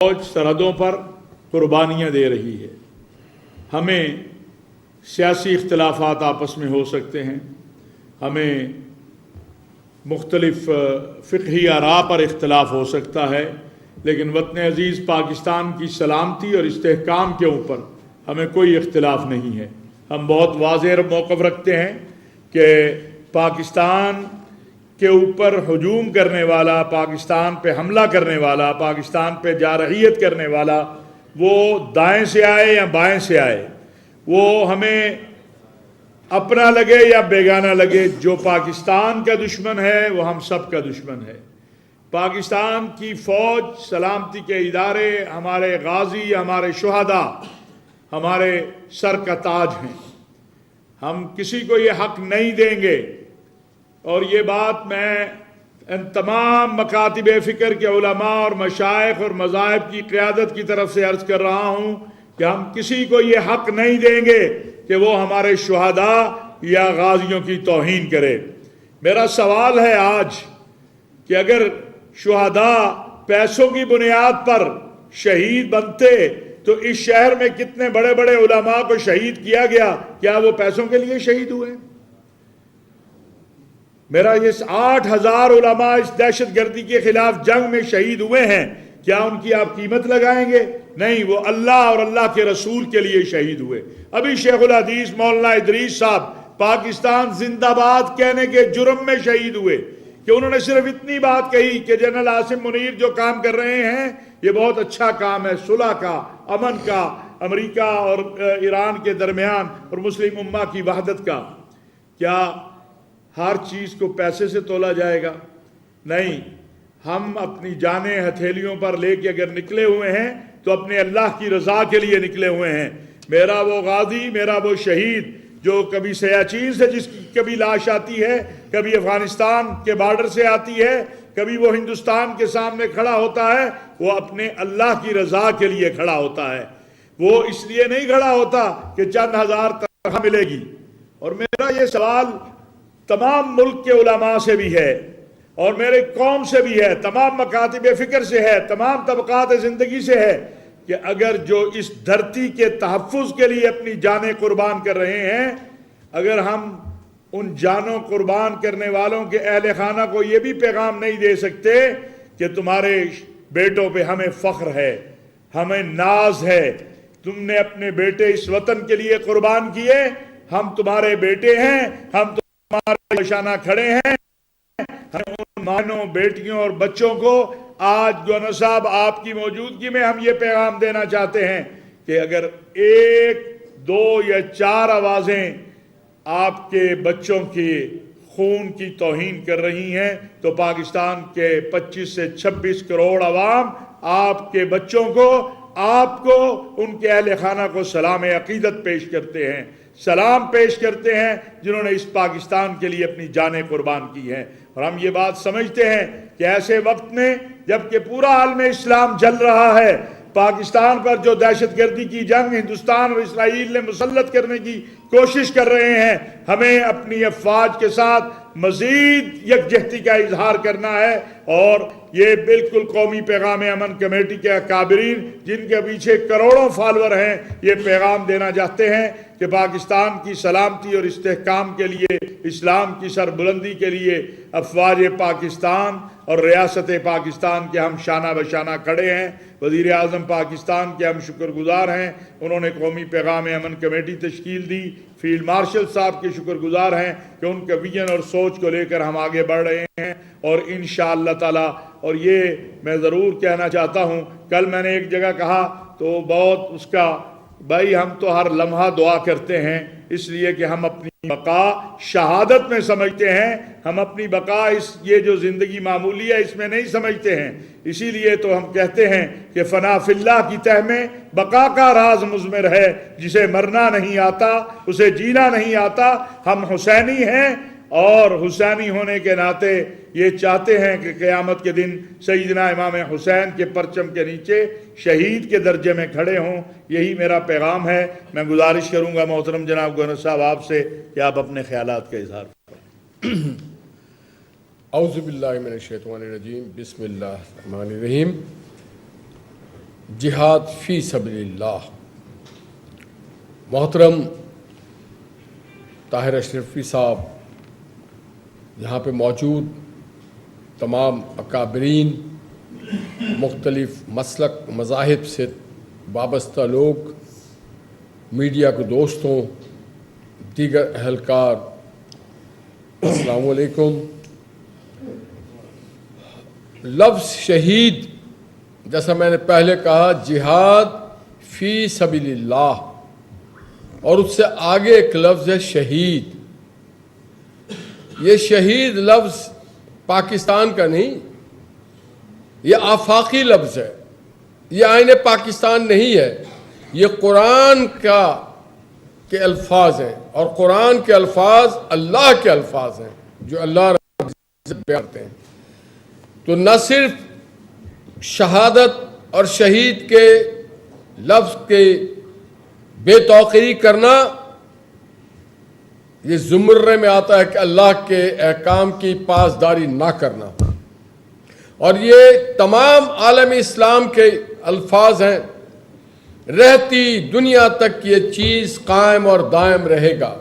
فوج سرحدوں پر قربانیاں دے رہی ہے. ہمیں سیاسی اختلافات آپس میں ہو سکتے ہیں، ہمیں مختلف فقہی آراء پر اختلاف ہو سکتا ہے، لیکن وطن عزیز پاکستان کی سلامتی اور استحکام کے اوپر ہمیں کوئی اختلاف نہیں ہے. ہم بہت واضح موقف رکھتے ہیں کہ پاکستان کے اوپر ہجوم کرنے والا، پاکستان پہ حملہ کرنے والا، پاکستان پہ جارحیت کرنے والا، وہ دائیں سے آئے یا بائیں سے آئے، وہ ہمیں اپنا لگے یا بیگانہ لگے، جو پاکستان کا دشمن ہے وہ ہم سب کا دشمن ہے. پاکستان کی فوج، سلامتی کے ادارے، ہمارے غازی، ہمارے شہداء ہمارے سر کا تاج ہیں. ہم کسی کو یہ حق نہیں دیں گے، اور یہ بات میں ان تمام مکاتب فکر کے علماء اور مشائخ اور مذاہب کی قیادت کی طرف سے عرض کر رہا ہوں کہ ہم کسی کو یہ حق نہیں دیں گے کہ وہ ہمارے شہداء یا غازیوں کی توہین کرے. میرا سوال ہے آج کہ اگر شہداء پیسوں کی بنیاد پر شہید بنتے تو اس شہر میں کتنے بڑے بڑے علماء کو شہید کیا گیا، کیا وہ پیسوں کے لیے شہید ہوئے؟ میرا یہ 8,000 علماء اس دہشت گردی کے خلاف جنگ میں شہید ہوئے ہیں، کیا ان کی آپ قیمت لگائیں گے؟ نہیں، وہ اللہ اور اللہ کے رسول کے لیے شہید ہوئے. ابھی شیخ الحدیث مولانا ادریس صاحب پاکستان زندہ باد کہنے کے جرم میں شہید ہوئے کہ انہوں نے صرف اتنی بات کہی کہ جنرل عاصم منیر جو کام کر رہے ہیں یہ بہت اچھا کام ہے، صلح کا، امن کا، امریکہ اور ایران کے درمیان اور مسلم امہ کی وحدت کا. کیا ہر چیز کو پیسے سے تولا جائے گا؟ نہیں، ہم اپنی جانیں ہتھیلیوں پر لے کے اگر نکلے ہوئے ہیں تو اپنے اللہ کی رضا کے لیے نکلے ہوئے ہیں. میرا وہ غازی، میرا وہ شہید جو کبھی سیاچین سے جس کی کبھی لاش آتی ہے، کبھی افغانستان کے بارڈر سے آتی ہے، کبھی وہ ہندوستان کے سامنے کھڑا ہوتا ہے، وہ اپنے اللہ کی رضا کے لیے کھڑا ہوتا ہے. وہ اس لیے نہیں کھڑا ہوتا کہ چند ہزار تنخواہ ملے گی. اور میرا یہ سوال تمام ملک کے علماء سے بھی ہے اور میرے قوم سے بھی ہے، تمام مکاتب فکر سے ہے، تمام طبقات زندگی سے ہے کہ اگر جو اس دھرتی کے تحفظ کے لیے اپنی جانیں قربان کر رہے ہیں، اگر ہم ان جانوں قربان کرنے والوں کے اہل خانہ کو یہ بھی پیغام نہیں دے سکتے کہ تمہارے بیٹوں پہ ہمیں فخر ہے، ہمیں ناز ہے، تم نے اپنے بیٹے اس وطن کے لیے قربان کیے، ہم تمہارے بیٹے ہیں، ہم تمہارے نشانہ کھڑے ہیں. ہم ان مانوں، بیٹیوں اور بچوں کو آج گورنر صاحب آپ کی موجودگی میں ہم یہ پیغام دینا چاہتے ہیں کہ اگر 1، 2 یا 4 آوازیں آپ کے بچوں کی خون کی توہین کر رہی ہیں تو پاکستان کے 25 سے 26 کروڑ عوام آپ کے بچوں کو، آپ کو، ان کے اہل خانہ کو سلام عقیدت پیش کرتے ہیں، سلام پیش کرتے ہیں جنہوں نے اس پاکستان کے لیے اپنی جانیں قربان کی ہیں. اور ہم یہ بات سمجھتے ہیں کہ ایسے وقت میں جب کہ پورا عالم اسلام جل رہا ہے، پاکستان پر جو دہشت گردی کی جنگ ہندوستان اور اسرائیل نے مسلط کرنے کی کوشش کر رہے ہیں، ہمیں اپنی افواج کے ساتھ مزید یکجہتی کا اظہار کرنا ہے. اور یہ بالکل قومی پیغام امن کمیٹی کے اکابرین جن کے پیچھے کروڑوں فالور ہیں یہ پیغام دینا چاہتے ہیں کہ پاکستان کی سلامتی اور استحکام کے لیے، اسلام کی سربلندی کے لیے افواج پاکستان اور ریاست پاکستان کے ہم شانہ بشانہ کھڑے ہیں. وزیر اعظم پاکستان کے ہم شکر گزار ہیں، انہوں نے قومی پیغام امن کمیٹی تشکیل دی. فیلڈ مارشل صاحب کے شکر گزار ہیں کہ ان کے ویژن اور سوچ کو لے کر ہم آگے بڑھ رہے ہیں. اور انشاءاللہ تعالی، اور یہ میں ضرور کہنا چاہتا ہوں، کل میں نے ایک جگہ کہا تو بہت اس کا، بھائی ہم تو ہر لمحہ دعا کرتے ہیں اس لیے کہ ہم اپنی بقا شہادت میں سمجھتے ہیں، ہم اپنی بقا یہ جو زندگی معمولی ہے اس میں نہیں سمجھتے ہیں. اسی لیے تو ہم کہتے ہیں کہ فنا فی اللہ کی تہ میں بقا کا راز مضمر ہے، جسے مرنا نہیں آتا اسے جینا نہیں آتا. ہم حسینی ہیں اور حسینی ہونے کے ناطے یہ چاہتے ہیں کہ قیامت کے دن سیدنا امام حسین کے پرچم کے نیچے شہید کے درجے میں کھڑے ہوں. یہی میرا پیغام ہے. میں گزارش کروں گا محترم جناب گورنر صاحب آپ سے کہ آپ اپنے خیالات کا اظہار کریں. اعوذ باللہ من الشیطان الرجیم، بسم اللہ الرحمن الرحیم. جہاد فی سبیل اللہ۔ محترم طاہر اشرفی صاحب، یہاں پہ موجود تمام اکابرین، مختلف مسلک مذاہب سے وابستہ لوگ، میڈیا کے دوستوں، دیگر اہلکار، السلام علیکم۔ لفظ شہید، جیسا میں نے پہلے کہا، جہاد فی سبیل اللہ، اور اس سے آگے ایک لفظ ہے شہید۔ یہ شہید لفظ پاکستان کا نہیں، یہ آفاقی لفظ ہے، یہ آئین پاکستان نہیں ہے، یہ قرآن کے الفاظ ہیں، اور قرآن کے الفاظ اللہ کے الفاظ ہیں جو اللہ رب العزت بیان کرتے ہیں۔ تو نہ صرف شہادت اور شہید کے لفظ کے بے توقیری کرنا، یہ زمرے میں آتا ہے کہ اللہ کے احکام کی پاسداری نہ کرنا، اور یہ تمام عالم اسلام کے الفاظ ہیں۔ رہتی دنیا تک یہ چیز قائم اور دائم رہے گا۔